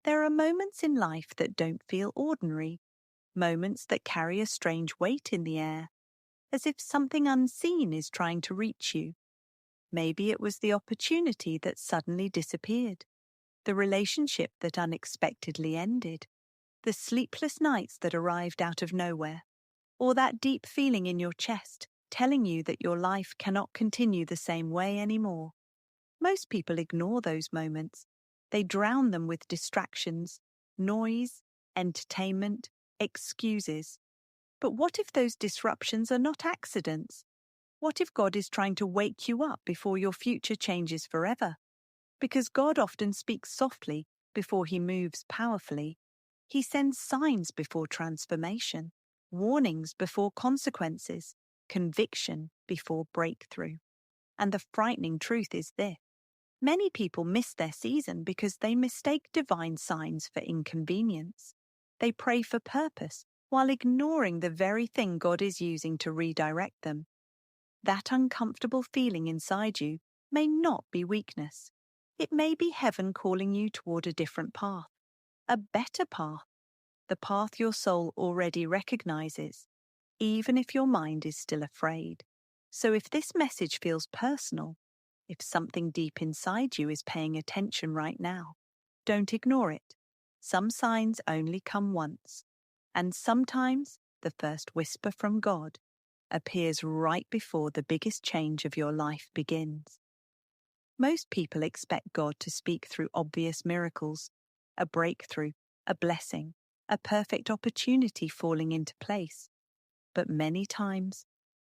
There are moments in life that don't feel ordinary, moments that carry a strange weight in the air, as if something unseen is trying to reach you. Maybe it was the opportunity that suddenly disappeared, the relationship that unexpectedly ended, the sleepless nights that arrived out of nowhere, or that deep feeling in your chest telling you that your life cannot continue the same way anymore. Most people ignore those moments. They drown them with distractions, noise, entertainment, excuses. But what if those disruptions are not accidents? What if God is trying to wake you up before your future changes forever? Because God often speaks softly before he moves powerfully. He sends signs before transformation, warnings before consequences, conviction before breakthrough. And the frightening truth is this: many people miss their season because they mistake divine signs for inconvenience. They pray for purpose while ignoring the very thing God is using to redirect them. That uncomfortable feeling inside you may not be weakness. It may be heaven calling you toward a different path, a better path, the path your soul already recognizes, even if your mind is still afraid. So if this message feels personal, if something deep inside you is paying attention right now, don't ignore it. Some signs only come once, and sometimes the first whisper from God appears right before the biggest change of your life begins. Most people expect God to speak through obvious miracles, a breakthrough, a blessing, a perfect opportunity falling into place. But many times,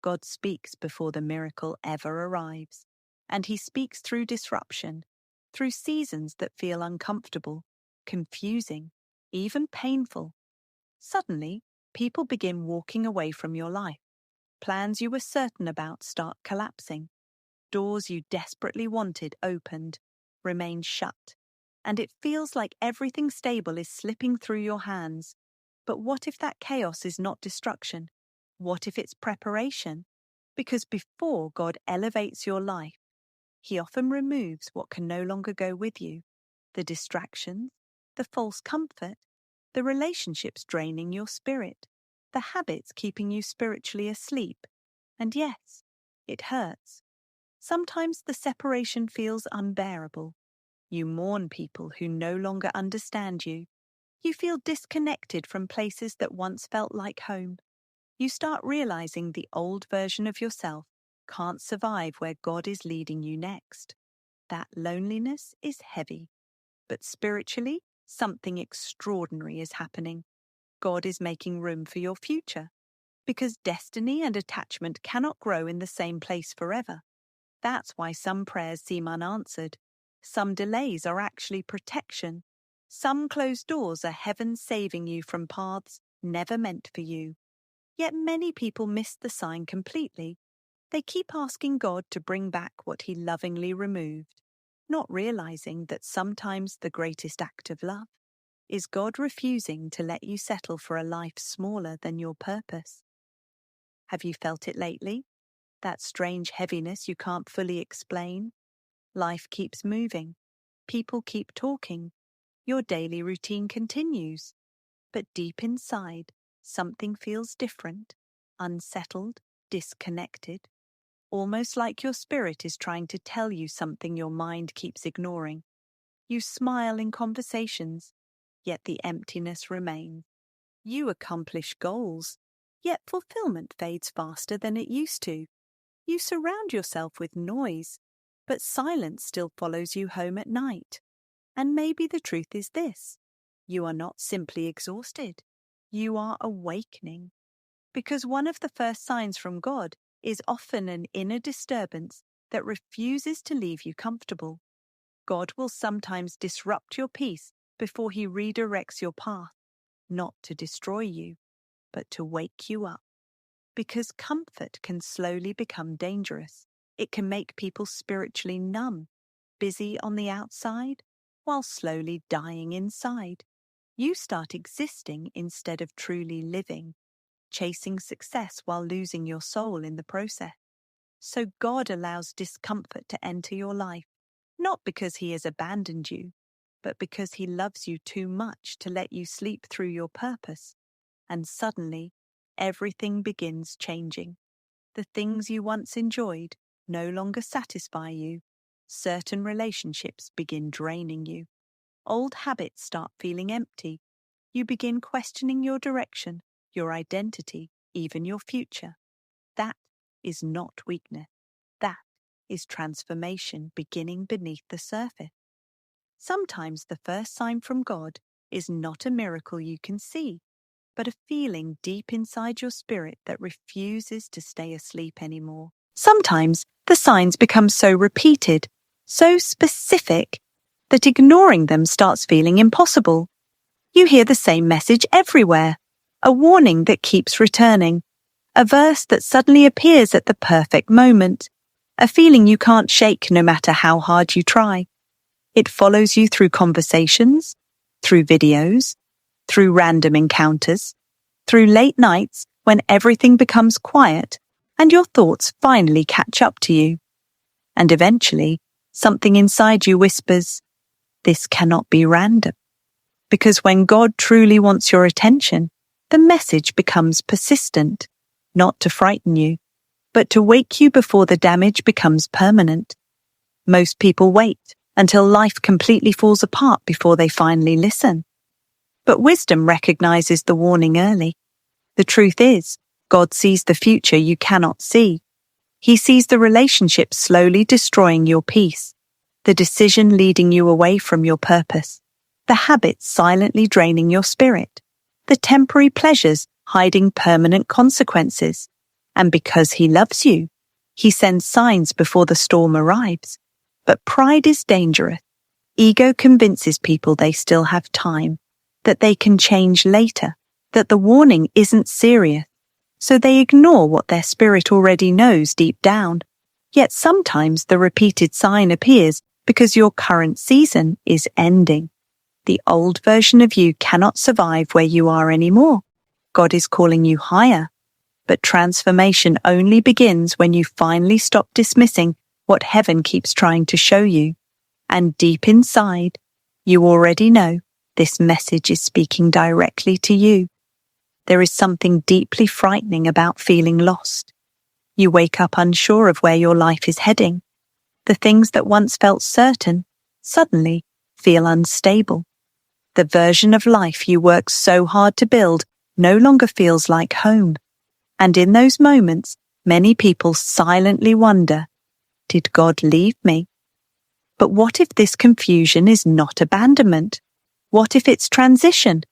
God speaks before the miracle ever arrives, and he speaks through disruption, through seasons that feel uncomfortable, confusing, even painful. Suddenly, people begin walking away from your life. Plans you were certain about start collapsing. Doors you desperately wanted opened, remain shut, and it feels like everything stable is slipping through your hands. But what if that chaos is not destruction? What if it's preparation? Because before God elevates your life, he often removes what can no longer go with you: the distractions, the false comfort, the relationships draining your spirit, the habits keeping you spiritually asleep. And yes, it hurts. Sometimes the separation feels unbearable. You mourn people who no longer understand you. You feel disconnected from places that once felt like home. You start realizing the old version of yourself can't survive where God is leading you next. That loneliness is heavy. But spiritually, something extraordinary is happening. God is making room for your future. Because destiny and attachment cannot grow in the same place forever. That's why some prayers seem unanswered. Some delays are actually protection. Some closed doors are heaven saving you from paths never meant for you. Yet many people miss the sign completely. They keep asking God to bring back what he lovingly removed, not realizing that sometimes the greatest act of love is God refusing to let you settle for a life smaller than your purpose. Have you felt it lately? That strange heaviness you can't fully explain? Life keeps moving. People keep talking. Your daily routine continues. But deep inside, something feels different, unsettled, disconnected. Almost like your spirit is trying to tell you something your mind keeps ignoring. You smile in conversations, yet the emptiness remains. You accomplish goals, yet fulfillment fades faster than it used to. You surround yourself with noise, but silence still follows you home at night. And maybe the truth is this: you are not simply exhausted. You are awakening. Because one of the first signs from God is often an inner disturbance that refuses to leave you comfortable. God will sometimes disrupt your peace before he redirects your path, not to destroy you, but to wake you up. Because comfort can slowly become dangerous. It can make people spiritually numb, busy on the outside, while slowly dying inside. You start existing instead of truly living, chasing success while losing your soul in the process. So God allows discomfort to enter your life, not because he has abandoned you, but because He loves you too much to let you sleep through your purpose. And suddenly, everything begins changing. The things you once enjoyed no longer satisfy you. Certain relationships begin draining you. Old habits start feeling empty. You begin questioning your direction, your identity, even your future. That is not weakness. That is transformation beginning beneath the surface. Sometimes the first sign from God is not a miracle you can see, but a feeling deep inside your spirit that refuses to stay asleep anymore. Sometimes the signs become so repeated, so specific, that ignoring them starts feeling impossible. You hear the same message everywhere, a warning that keeps returning, a verse that suddenly appears at the perfect moment, a feeling you can't shake no matter how hard you try. It follows you through conversations, through videos, through random encounters, through late nights when everything becomes quiet and your thoughts finally catch up to you. And eventually, something inside you whispers, "This cannot be random." Because when God truly wants your attention, the message becomes persistent, not to frighten you, but to wake you before the damage becomes permanent. Most people wait until life completely falls apart before they finally listen. But wisdom recognizes the warning early. The truth is, God sees the future you cannot see. He sees the relationship slowly destroying your peace, the decision leading you away from your purpose, the habits silently draining your spirit, the temporary pleasures hiding permanent consequences. And because He loves you, He sends signs before the storm arrives. But pride is dangerous. Ego convinces people they still have time, that they can change later, that the warning isn't serious. So they ignore what their spirit already knows deep down. Yet sometimes the repeated sign appears because your current season is ending. The old version of you cannot survive where you are anymore. God is calling you higher. But transformation only begins when you finally stop dismissing what heaven keeps trying to show you. And deep inside, you already know this message is speaking directly to you. There is something deeply frightening about feeling lost. You wake up unsure of where your life is heading. The things that once felt certain suddenly feel unstable. The version of life you worked so hard to build no longer feels like home. And in those moments, many people silently wonder, did God leave me? But what if this confusion is not abandonment? What if it's transition?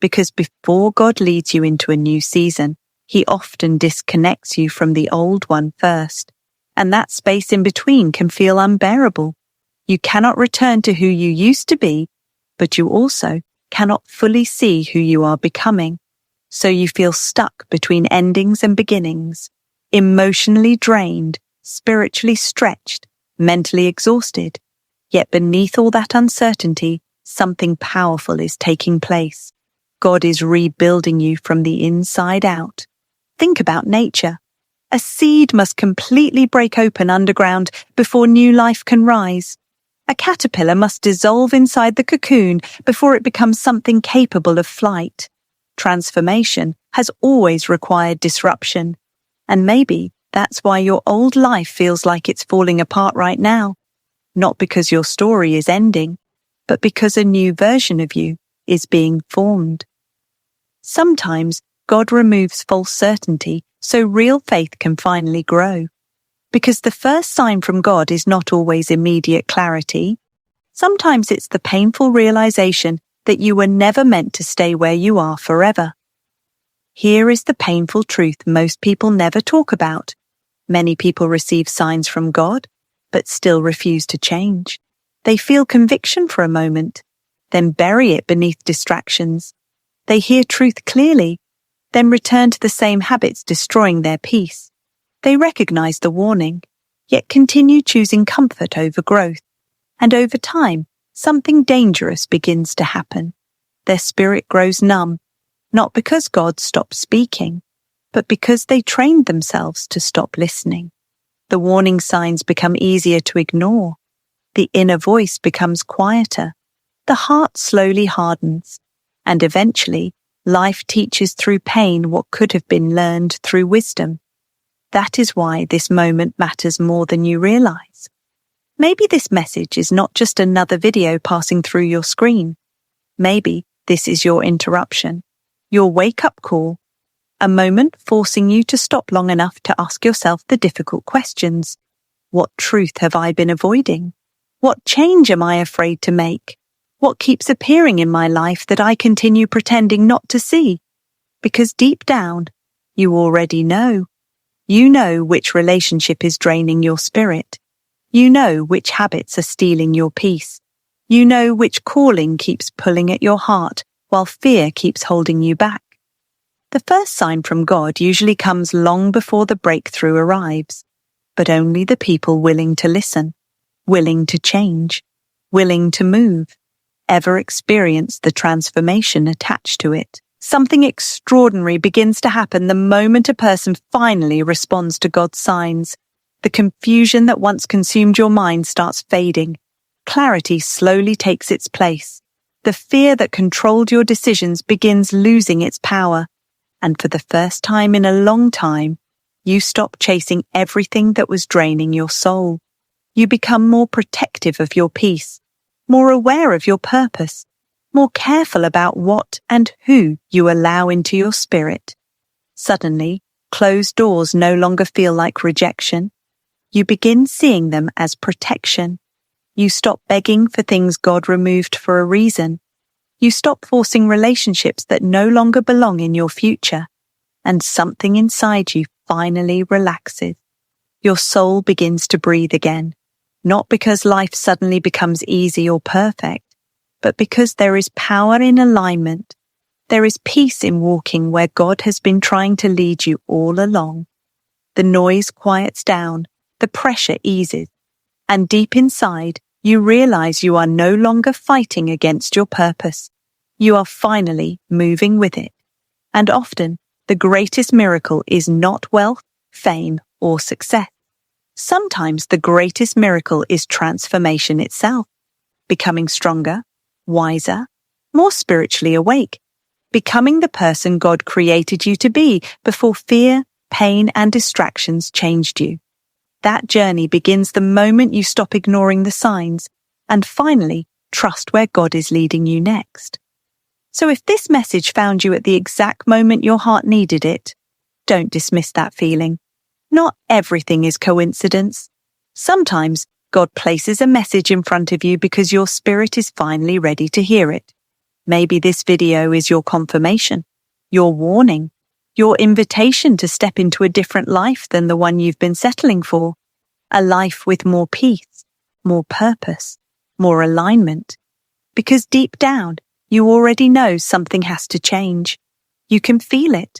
Because before God leads you into a new season, He often disconnects you from the old one first. And that space in between can feel unbearable. You cannot return to who you used to be, but you also cannot fully see who you are becoming. So you feel stuck between endings and beginnings, emotionally drained, spiritually stretched, mentally exhausted. Yet beneath all that uncertainty, something powerful is taking place. God is rebuilding you from the inside out. Think about nature. A seed must completely break open underground before new life can rise. A caterpillar must dissolve inside the cocoon before it becomes something capable of flight. Transformation has always required disruption. And maybe that's why your old life feels like it's falling apart right now. Not because your story is ending, but because a new version of you is being formed. Sometimes God removes false certainty so real faith can finally grow. Because the first sign from God is not always immediate clarity. Sometimes it's the painful realization that you were never meant to stay where you are forever. Here is the painful truth most people never talk about. Many people receive signs from God, but still refuse to change. They feel conviction for a moment, then bury it beneath distractions. They hear truth clearly, then return to the same habits destroying their peace. They recognize the warning, yet continue choosing comfort over growth. And over time, something dangerous begins to happen. Their spirit grows numb, not because God stopped speaking, but because they trained themselves to stop listening. The warning signs become easier to ignore. The inner voice becomes quieter. the heart slowly hardens, and eventually, life teaches through pain what could have been learned through wisdom. That is why this moment matters more than you realize. Maybe this message is not just another video passing through your screen. Maybe this is your interruption, your wake-up call, a moment forcing you to stop long enough to ask yourself the difficult questions. What truth have I been avoiding? What change am I afraid to make? What keeps appearing in my life that I continue pretending not to see? Because deep down, you already know. You know which relationship is draining your spirit. You know which habits are stealing your peace. You know which calling keeps pulling at your heart while fear keeps holding you back. The first sign from God usually comes long before the breakthrough arrives, but only the people willing to listen, willing to change, willing to move, ever experience the transformation attached to it. Something extraordinary begins to happen the moment a person finally responds to God's signs. The confusion that once consumed your mind starts fading. Clarity slowly takes its place. The fear that controlled your decisions begins losing its power. And for the first time in a long time, you stop chasing everything that was draining your soul. You become more protective of your peace, more aware of your purpose, more careful about what and who you allow into your spirit. Suddenly, closed doors no longer feel like rejection. You begin seeing them as protection. You stop begging for things God removed for a reason. You stop forcing relationships that no longer belong in your future. And something inside you finally relaxes. Your soul begins to breathe again, not because life suddenly becomes easy or perfect, but because there is power in alignment. There is peace in walking where God has been trying to lead you all along. The noise quiets down, the pressure eases, and deep inside, you realize you are no longer fighting against your purpose. You are finally moving with it. And often, the greatest miracle is not wealth, fame, or success. Sometimes the greatest miracle is transformation itself, becoming stronger, wiser, more spiritually awake, becoming the person God created you to be before fear, pain, and distractions changed you. That journey begins the moment you stop ignoring the signs and finally trust where God is leading you next. So if this message found you at the exact moment your heart needed it, don't dismiss that feeling. Not everything is coincidence. Sometimes God places a message in front of you because your spirit is finally ready to hear it. Maybe this video is your confirmation, your warning, your invitation to step into a different life than the one you've been settling for. A life with more peace, more purpose, more alignment. Because deep down, you already know something has to change. You can feel it.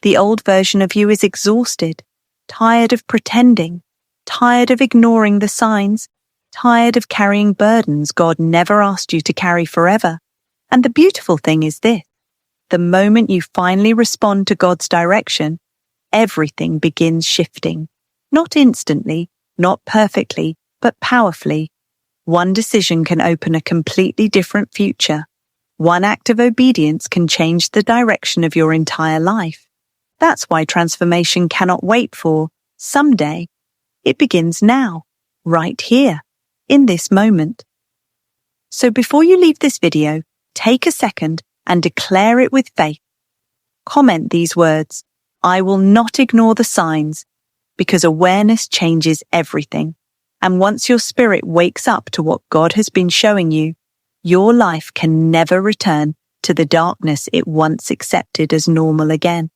The old version of you is exhausted, tired of pretending, tired of ignoring the signs, tired of carrying burdens God never asked you to carry forever. And the beautiful thing is this: the moment you finally respond to God's direction, everything begins shifting. Not instantly, not perfectly, but powerfully. One decision can open a completely different future. One act of obedience can change the direction of your entire life. That's why transformation cannot wait for someday. It begins now, right here, in this moment. So before you leave this video, take a second and declare it with faith. Comment these words: I will not ignore the signs, because awareness changes everything. And once your spirit wakes up to what God has been showing you, your life can never return to the darkness it once accepted as normal again.